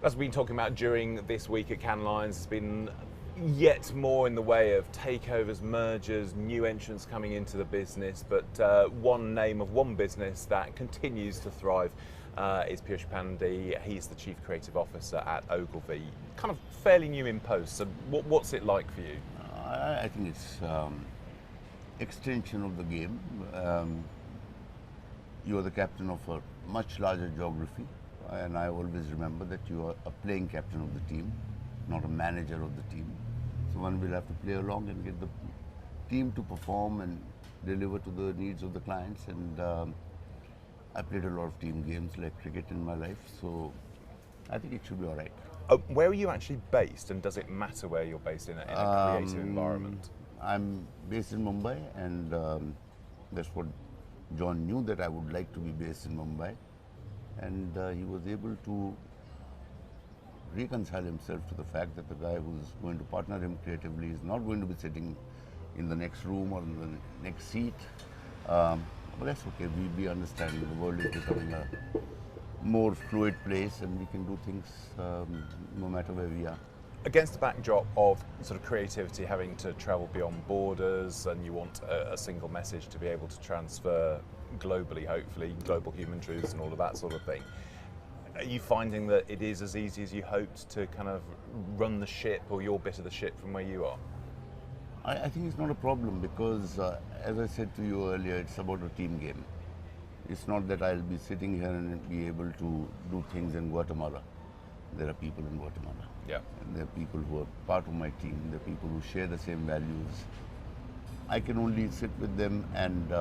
As we've been talking about during this week at Cannes Lions, there's been yet more in the way of takeovers, mergers, new entrants coming into the business, but one name of one business that continues to thrive is Piyush Pandey. He's the Chief Creative Officer at Ogilvy. Kind of fairly new in post, so what's it like for you? I think it's extension of the game. You are the captain of a much larger geography, and I always remember that you are a playing captain of the team, not a manager of the team. So one will have to play along and get the team to perform and deliver to the needs of the clients. And I played a lot of team games like cricket in my life, so I think it should be all right. Where are you actually based, and does it matter where you're based in a creative environment? I'm based in Mumbai, and that's what John knew, that I would like to be based in Mumbai. And he was able to reconcile himself to the fact that the guy who's going to partner him creatively is not going to be sitting in the next room or in the next seat. But that's okay, we understand the world is becoming a more fluid place, and we can do things no matter where we are. Against the backdrop of sort of creativity having to travel beyond borders, and you want a single message to be able to transfer globally, hopefully, global human truths and all of that sort of thing, are you finding that it is as easy as you hoped to kind of run the ship, or your bit of the ship, from where you are? I think it's not a problem because, as I said to you earlier, it's about a team game. It's not that I'll be sitting here and be able to do things in Guatemala. There are people in Guatemala. Yeah. And there are people who are part of my team. There are people who share the same values. I can only sit with them and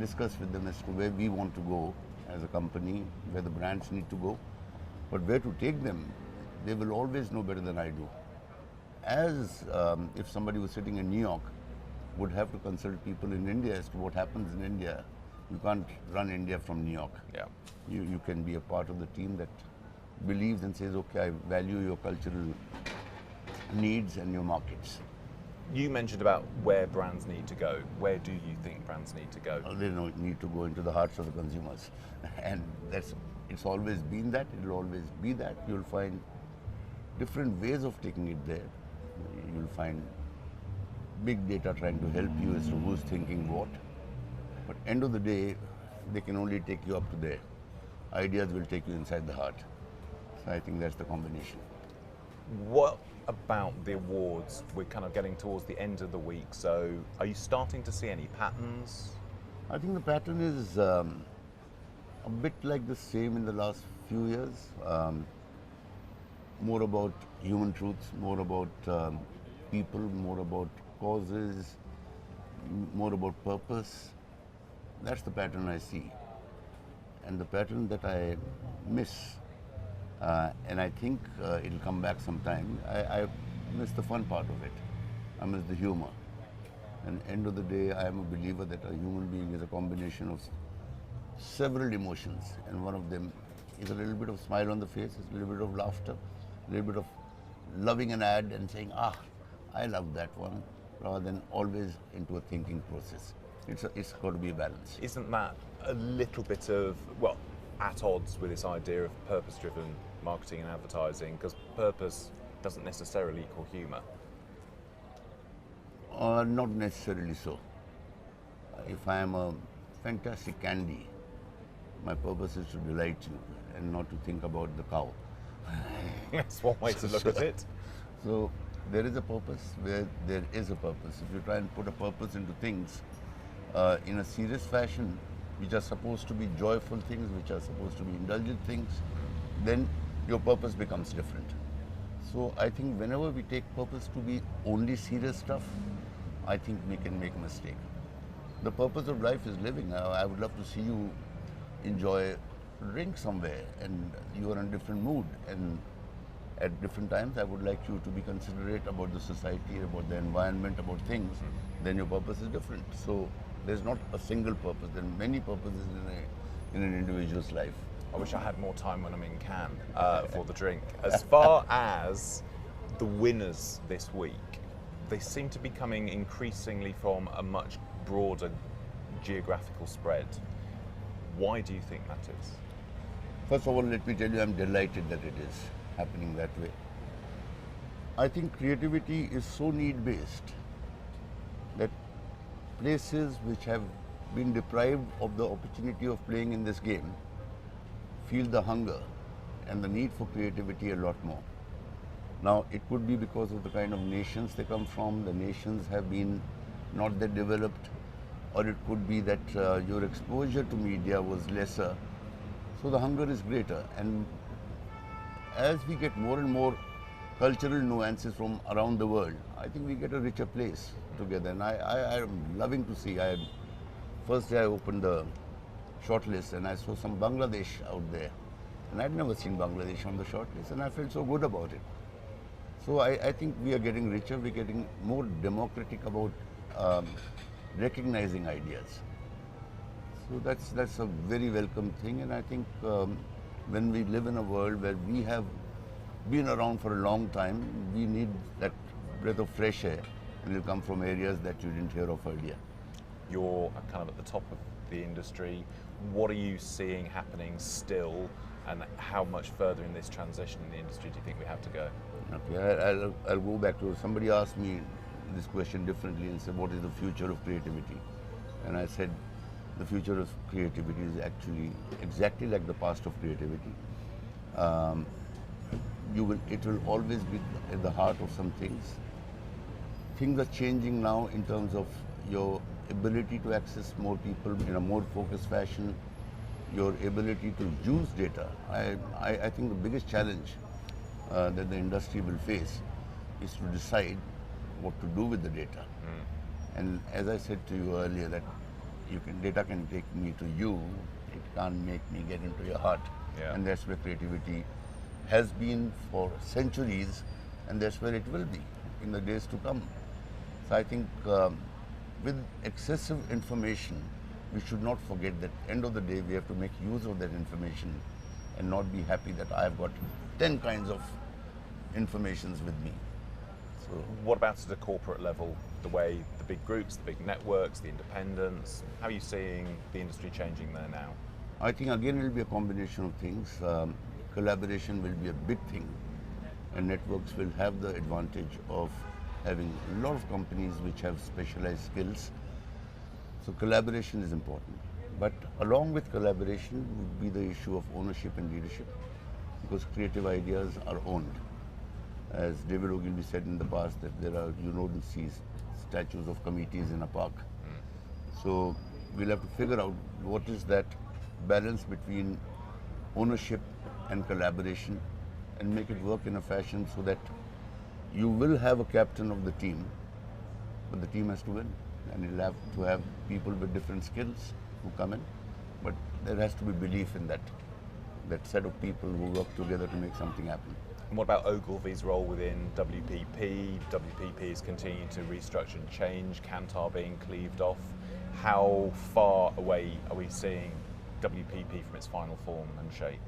discuss with them as to where we want to go as a company, where the brands need to go. But where to take them, they will always know better than I do. As if somebody was sitting in New York, would have to consult people in India as to what happens in India. You can't run India from New York. Yeah. You can be a part of the team that believes and says, okay, I value your cultural needs and your markets. You mentioned about where brands need to go. Where do you think brands need to go? They need to go into the hearts of the consumers. And it's always been that, it'll always be that. You'll find different ways of taking it there. You'll find big data trying to help you as to who's thinking what. But end of the day, they can only take you up to there. Ideas will take you inside the heart. So I think that's the combination. What about the awards? We're kind of getting towards the end of the week, so are you starting to see any patterns? I think the pattern is a bit like the same in the last few years. More about human truths, more about people, more about causes, more about purpose. That's the pattern I see. And the pattern that I miss, and I think it'll come back sometime, I miss the fun part of it. I miss the humor. And end of the day, I am a believer that a human being is a combination of several emotions, and one of them is a little bit of smile on the face, a little bit of laughter, a little bit of loving an ad and saying, I love that one, rather than always into a thinking process. It's got to be a balance. Isn't that a little bit of, well, at odds with this idea of purpose-driven marketing and advertising? Because purpose doesn't necessarily equal humour. Not necessarily so. If I am a fantastic candy, my purpose is to delight you and not to think about the cow. That's one way to look at it. So there is a purpose where there is a purpose. If you try and put a purpose into things in a serious fashion, which are supposed to be joyful things, which are supposed to be indulgent things, then your purpose becomes different. So I think whenever we take purpose to be only serious stuff, I think we can make a mistake. The purpose of life is living. I would love to see you enjoy a drink somewhere and you are in a different mood, and at different times I would like you to be considerate about the society, about the environment, about things. Then your purpose is different. So there's not a single purpose. There are many purposes in an individual's life. I wish I had more time when I'm in Cannes for the drink. As far as the winners this week, they seem to be coming increasingly from a much broader geographical spread. Why do you think that is? First of all, let me tell you, I'm delighted that it is. happening that way. I think creativity is so need-based that places which have been deprived of the opportunity of playing in this game feel the hunger and the need for creativity a lot more. Now, it could be because of the kind of nations they come from. The nations have been not that developed, or it could be that your exposure to media was lesser, so the hunger is greater. And as we get more and more cultural nuances from around the world, I think we get a richer place together. And I am loving to see. First day I opened the shortlist and I saw some Bangladesh out there. And I'd never seen Bangladesh on the shortlist, and I felt so good about it. So I think we are getting richer, we're getting more democratic about recognizing ideas. So that's a very welcome thing, and I think when we live in a world where we have been around for a long time, we need that breath of fresh air, and it'll come from areas that you didn't hear of earlier. You're kind of at the top of the industry. What are you seeing happening still, and how much further in this transition in the industry do you think we have to go? Okay, I'll go back to, somebody asked me this question differently and said, what is the future of creativity? And I said, the future of creativity is actually exactly like the past of creativity. It will always be at the heart of some things. Things are changing now in terms of your ability to access more people in a more focused fashion, your ability to use data. I think the biggest challenge that the industry will face is to decide what to do with the data. And as I said to you earlier, that data can take me to you, it can't make me get into your heart. Yeah. And that's where creativity has been for centuries, and that's where it will be in the days to come. So I think with excessive information, we should not forget that end of the day we have to make use of that information and not be happy that I've got 10 kinds of informations with me. So what about at a corporate level, the way the big groups, the big networks, the independents, how are you seeing the industry changing there now? I think again it will be a combination of things. Collaboration will be a big thing, and networks will have the advantage of having a lot of companies which have specialized skills. So collaboration is important. But along with collaboration would be the issue of ownership and leadership, because creative ideas are owned. As David Ogilvy said in the past, that you don't see statues of committees in a park. So we'll have to figure out what is that balance between ownership and collaboration and make it work in a fashion so that you will have a captain of the team, but the team has to win. And you'll have to have people with different skills who come in, but there has to be belief in that set of people who work together to make something happen. And what about Ogilvy's role within WPP? WPP is continuing to restructure and change, Kantar being cleaved off. How far away are we seeing WPP from its final form and shape?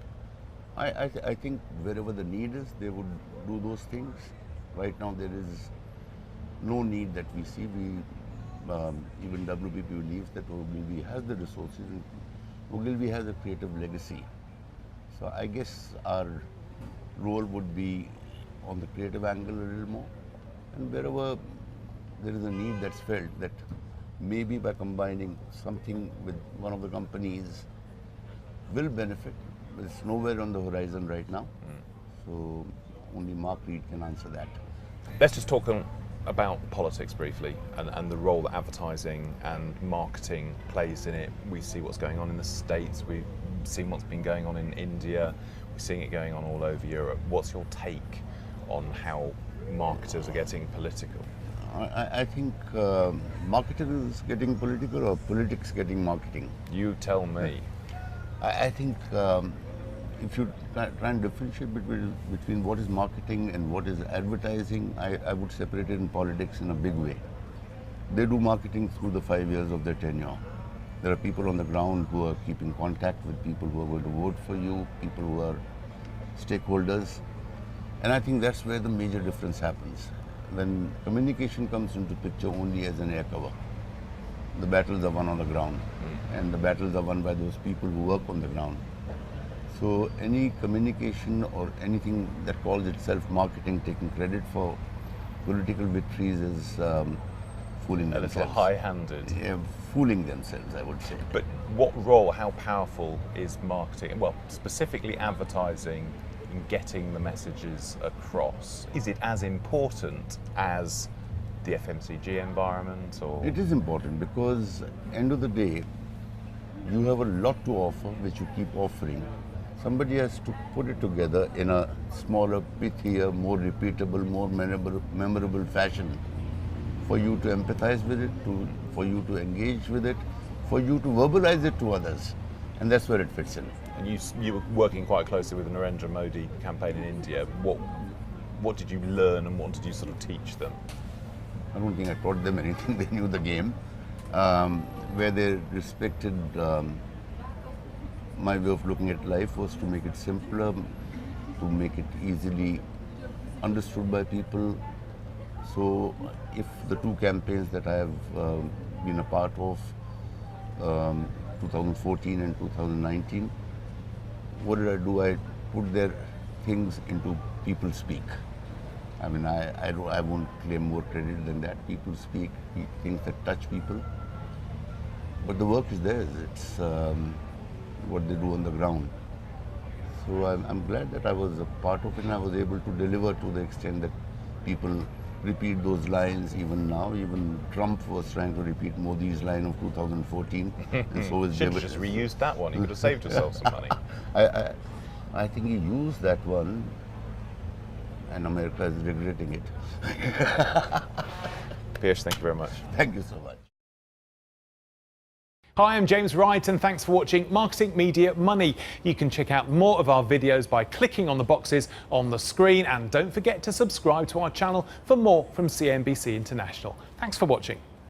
I think wherever the need is, they would do those things. Right now there is no need that we see. Even WPP believes that Ogilvy has the resources, and Ogilvy has a creative legacy. So I guess our role would be on the creative angle a little more, and wherever there is a need that's felt, that maybe by combining something with one of the companies will benefit, but it's nowhere on the horizon right now. So only Mark Reed can answer that. Let's just talk about politics briefly and the role that advertising and marketing plays in it. We see what's going on in the States, we've seen what's been going on in India, we're seeing it going on all over Europe. What's your take on how marketers are getting political? I think marketing is getting political, or politics getting marketing. You tell me. I think if you try and differentiate between what is marketing and what is advertising, I would separate it in politics in a big way. They do marketing through the 5 years of their tenure. There are people on the ground who are keeping contact with people who are going to vote for you, people who are stakeholders. And I think that's where the major difference happens. When communication comes into picture only as an air cover, the battles are won on the ground. And the battles are won by those people who work on the ground. So any communication or anything that calls itself marketing, taking credit for political victories is fooling A little themselves. high-handed. Yeah, fooling themselves, I would say. But what role, how powerful is marketing, well, specifically advertising, in getting the messages across? Is it as important as the FMCG environment, or? It is important because end of the day, you have a lot to offer which you keep offering. Somebody has to put it together in a smaller, pithier, more repeatable, more memorable fashion for you to empathize with it, for you to engage with it, for you to verbalize it to others. And that's where it fits in. And you were working quite closely with the Narendra Modi campaign in India. What did you learn and what did you sort of teach them? I don't think I taught them anything. They knew the game. Where they respected my way of looking at life was to make it simpler, to make it easily understood by people. So if the two campaigns that I have been a part of, 2014 and 2019, what did I do? I put their things into people speak. I mean, I won't claim more credit than that. People speak, things that touch people. But the work is theirs. It's what they do on the ground. So I'm glad that I was a part of it and I was able to deliver to the extent that people repeat those lines even now. Even Trump was trying to repeat Modi's line of 2014. And so is Should have just reused that one. You could have saved yourself some money. I think he used that one and America is regretting it. Piyush, thank you very much. Thank you so much. Hi, I'm James Wright and thanks for watching Marketing Media Money. You can check out more of our videos by clicking on the boxes on the screen, and don't forget to subscribe to our channel for more from CNBC International. Thanks for watching.